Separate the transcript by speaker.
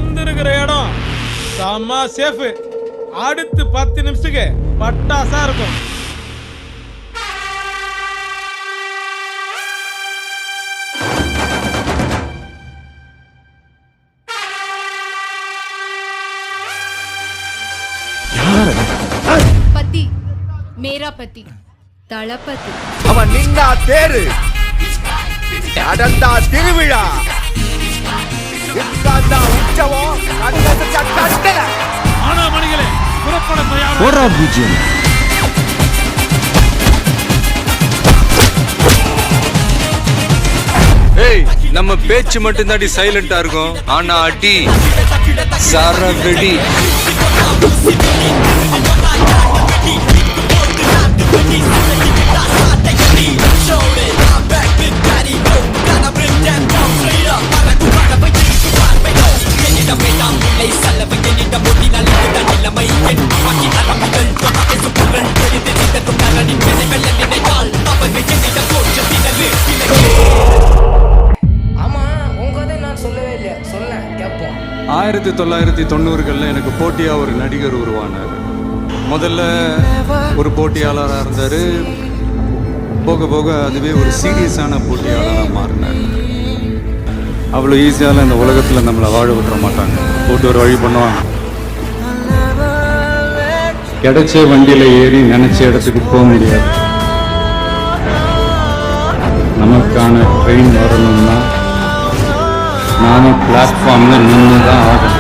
Speaker 1: வந்திருக்கிற இடம் செம்ம சேஃப். அடுத்து 10 நிமிஷத்துக்கு பட்டாசா இருக்கும்.
Speaker 2: பத்தி மேரா பத்தி தளபதி.
Speaker 3: அவன் நின்னா தேரு, நடந்தா திருவிழா, உற்சவம்.
Speaker 1: ஆனா மணிகளே புறப்பட தயார்.
Speaker 4: ஏய், நம்ம பேச்சு மட்டும் தாண்டி சைலண்டா இருக்கும். ஆனா அடி சரவெடி.
Speaker 5: ஆமா, உங்க கதை நான் சொல்லவே இல்லையா? சொல்ல கேட்போம்.
Speaker 4: 1990களில் எனக்கு போட்டியா ஒரு நடிகர் உருவானார். முதல்ல ஒரு போட்டியாளராக இருந்தார். போக போக அதுவே ஒரு சீரியஸான போட்டியாளராக மாறினார். அவ்வளோ ஈஸியால் இந்த உலகத்தில் நம்மளை வாழ விட்டுற மாட்டாங்க. போட்டு ஒரு வழி பண்ணுவாங்க. கிடைச்ச வண்டியில் ஏறி நினச்ச இடத்துக்கு போக முடியாது. நமக்கான ட்ரெயின் வரணும்னா நாம பிளாட்ஃபார்மில் நின்று தான் ஆகணும்.